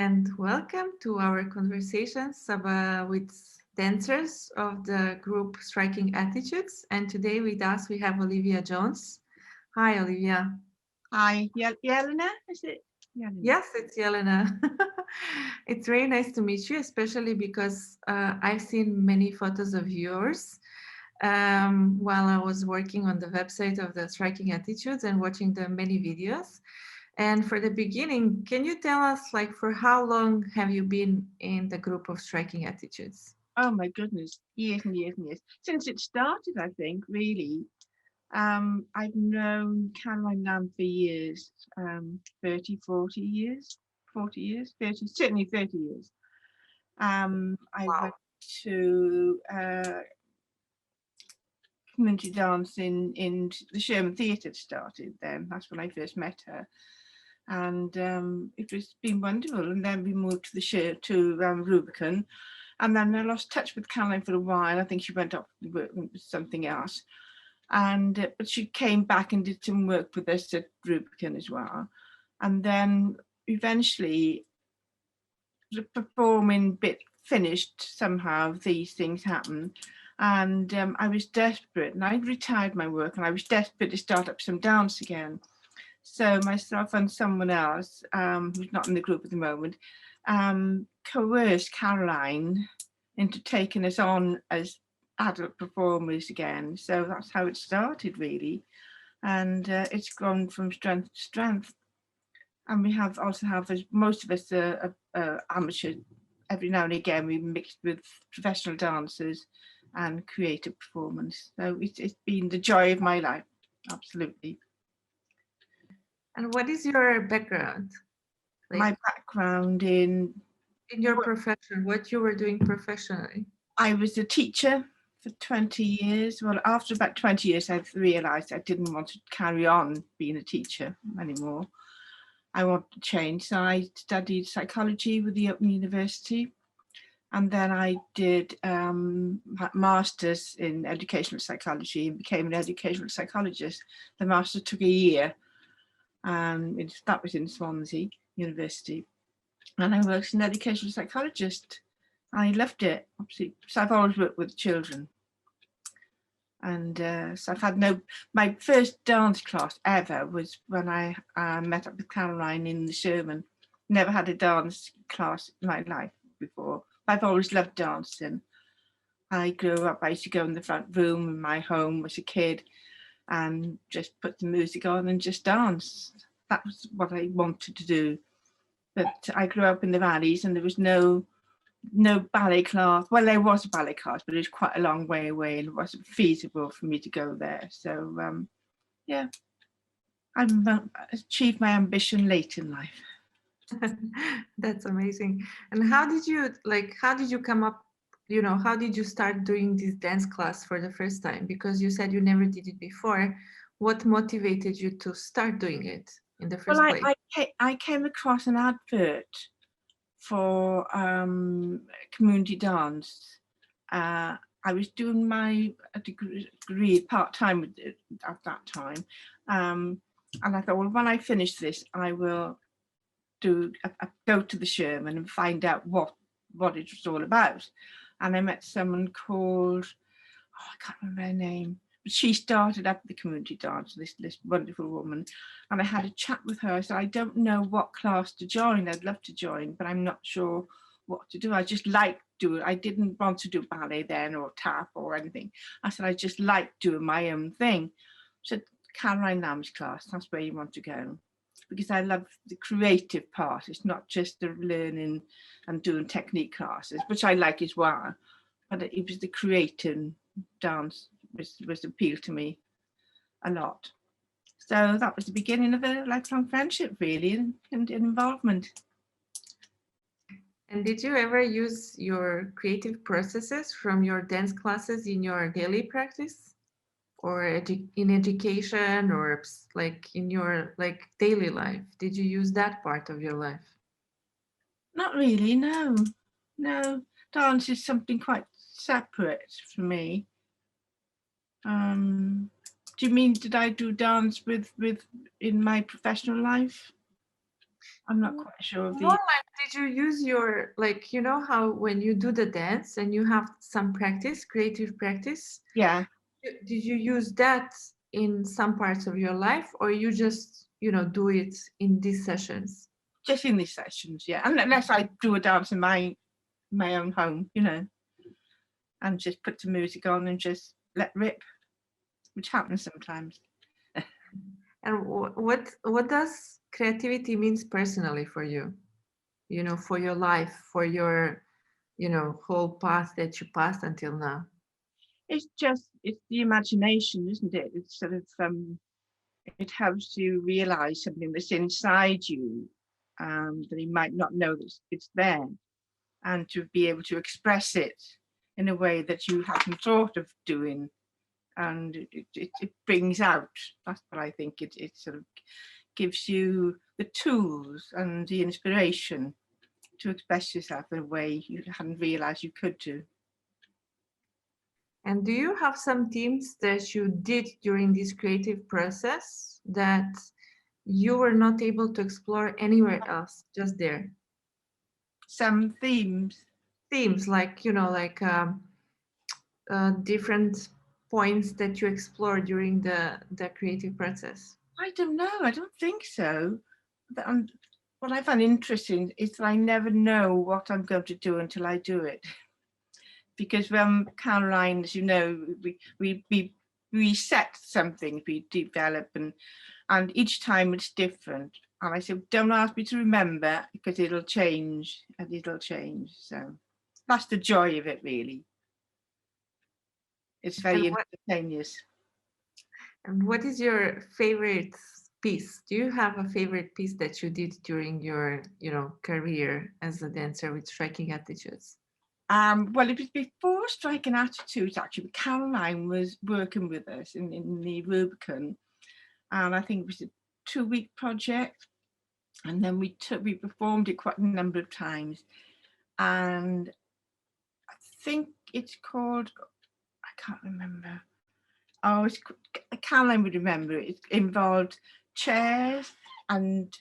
and welcome to our conversations with dancers of the group Striking Attitudes. And today with us we have Olivia Jones. Hi, Olivia. Hi, Yelena, is it? Yelena. Yes, it's Yelena. It's very nice to meet you, especially because I've seen many photos of yours while I was working on the website of the Striking Attitudes and watching the many videos. And for the beginning, can you tell us, like, for how long have you been in the group of Striking Attitudes? Oh my goodness, years and years and years. Since it started, I think, really. I've known Caroline Lamb for years, 30, 40 years, 40 years, 30, certainly 30 years. I Wow. went to community dance in the Sherman Theatre started then. That's when I first met her. And it was been wonderful. And then we moved to Rubicon, and then I lost touch with Caroline for a while. I think she went off to work with something else, and but she came back and did some work with us at Rubicon as well. And then eventually the performing bit finished somehow. These things happen. And I was desperate, and I'd retired my work, and I was desperate to start up some dance again. So myself and someone else, who's not in the group at the moment, coerced Caroline into taking us on as adult performers again. So that's how it started, really. And it's gone from strength to strength. And we also have, as most of us are amateur. Every now and again we mixed with professional dancers and creative performance. So it's been the joy of my life, absolutely. And what is your background? Like, My background in your profession, what you were doing professionally? I was a teacher for 20 years. Well, after about 20 years, I realised I didn't want to carry on being a teacher anymore. I wanted to change. So I studied psychology with the Open University. And then I did masters in educational psychology and became an educational psychologist. The master took a year. That was in Swansea University. And I worked as an educational psychologist. I loved it, absolutely. So I've always worked with children. And so I've had my first dance class ever was when I met up with Caroline in the Sherman. Never had a dance class in my life before. I've always loved dancing. I grew up, I used to go in the front room in my home as a kid and just put the music on and just dance. That was what I wanted to do. But I grew up in the valleys and there was no ballet class. Well, there was a ballet class, but it was quite a long way away and it wasn't feasible for me to go there. So, yeah, I achieved my ambition late in life. That's amazing. And how did you come up, how did you start doing this dance class for the first time? Because you said you never did it before. What motivated you to start doing it in the Well, first place? I came across an advert for community dance. I was doing my degree part-time at that time. And I thought, well, when I finish this, I will go to the Sherman and find out what it was all about. And I met someone called, I can't remember her name, but she started up the community dance, this wonderful woman. And I had a chat with her. I said, I don't know what class to join. I'd love to join, but I'm not sure what to do. I just like doing, I didn't want to do ballet then or tap or anything. I said, I just like doing my own thing. So Caroline Lamb's class, that's where you want to go. Because I love the creative part. It's not just the learning and doing technique classes, which I like as well, but it was the creative dance was appealed to me a lot. So that was the beginning of a lifelong friendship, really, and involvement. And did you ever use your creative processes from your dance classes in your daily practice? Or in education, or like in your daily life? Did you use that part of your life? Not really, no. Dance is something quite separate for me. Do you mean did I do dance with in my professional life? I'm not quite sure of More the. like, did you use your, like, you know how when you do the dance and you have some practice, creative practice, Yeah, did you use that in some parts of your life, or you just, you know, do it in these sessions? just in these sessions, yeah. And unless I do a dance in my own home, you know, and just put some music on and just let rip, which happens sometimes. And what does creativity means personally for you? You know, for your life, for your, you know, whole path that you passed until now. It's the imagination, isn't it? It's sort of it helps you realize something that's inside you, that you might not know that it's there, and to be able to express it in a way that you haven't thought of doing, and it brings out. That's what I think. It sort of gives you the tools and the inspiration to express yourself in a way you hadn't realized you could do. And do you have some themes that you did during this creative process that you were not able to explore anywhere else, just there? Some themes. Themes like, you know, like different points that you explore during the creative process. I don't know. I don't think so. What I find interesting is that I never know what I'm going to do until I do it. Because when Caroline, as you know, we set something, we develop, and each time it's different. And I said, don't ask me to remember because it'll change and it'll change. So that's the joy of it, really. It's And very what instantaneous. and what is your favorite piece? Do you have a favorite piece that you did during your, you know, career as a dancer with striking attitudes? Well, it was before Striking Attitudes, actually. Caroline was working with us in the Rubicon, and I think it was a 2-week project. And then we performed it quite a number of times. And I think it's called, I can't remember. Oh, Caroline would remember it. It involved chairs and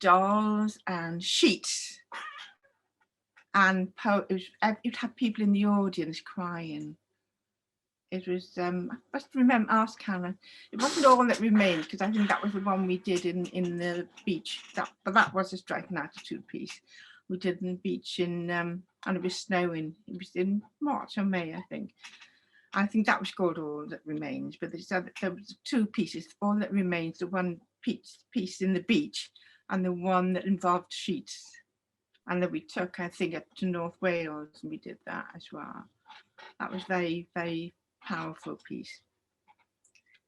dolls and sheets. And you'd have people in the audience crying. It was, I must remember, ask Caroline. It wasn't All That Remains, because I think that was the one we did in the beach. But that was a Striking Attitude piece. We did in the beach and it was snowing. It was in March or May, I think. I think that was called All That Remains. But there was 2 pieces. All That Remains, the one piece in the beach, and the one that involved sheets. And then we took, I think, up to North Wales, and we did that as well. That was very, very powerful piece.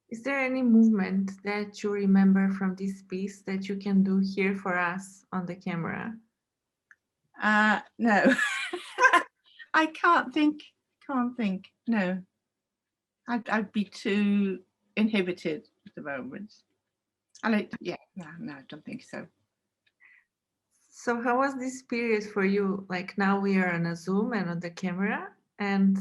Is there any movement that you remember from this piece that you can do here for us on the camera? No, I can't think. No, I'd be too inhibited at the moment. No, I don't think so. So how was this period for you? Like now we are on a Zoom and on the camera, and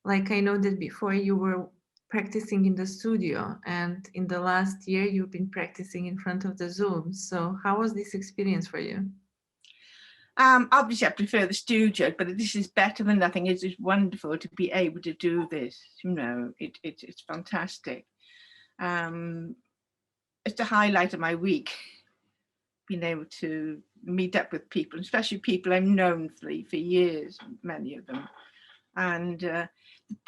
like I know that before you were practicing in the studio, and in the last year you've been practicing in front of the Zoom. So how was this experience for you? Obviously, I prefer the studio, but this is better than nothing. It's just wonderful to be able to do this. You know, it's fantastic. It's a highlight of my week, being able to meet up with people, especially people I've known for years, many of them, and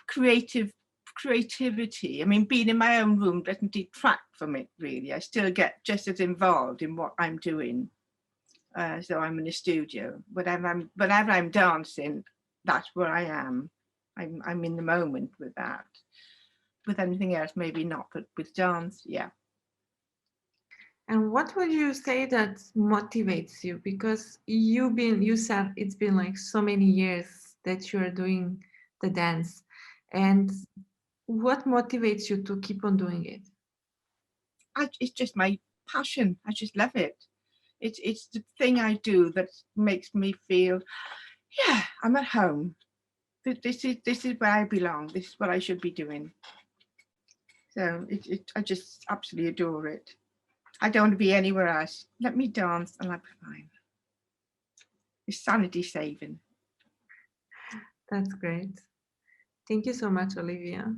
creativity. I mean, being in my own room doesn't detract from it really. I still get just as involved in what I'm doing. So I'm in a studio. Whenever I'm dancing, that's where I am. I'm in the moment with that. With anything else, maybe not, but with dance, yeah. And what would you say that motivates you? Because you said it's been like so many years that you are doing the dance. And what motivates you to keep on doing it? It's just my passion. I just love it. It's the thing I do that makes me feel, yeah, I'm at home. This is where I belong. This is what I should be doing. So I just absolutely adore it. I don't want to be anywhere else. Let me dance and I'll be fine. It's sanity saving. That's great. Thank you so much, Olivia.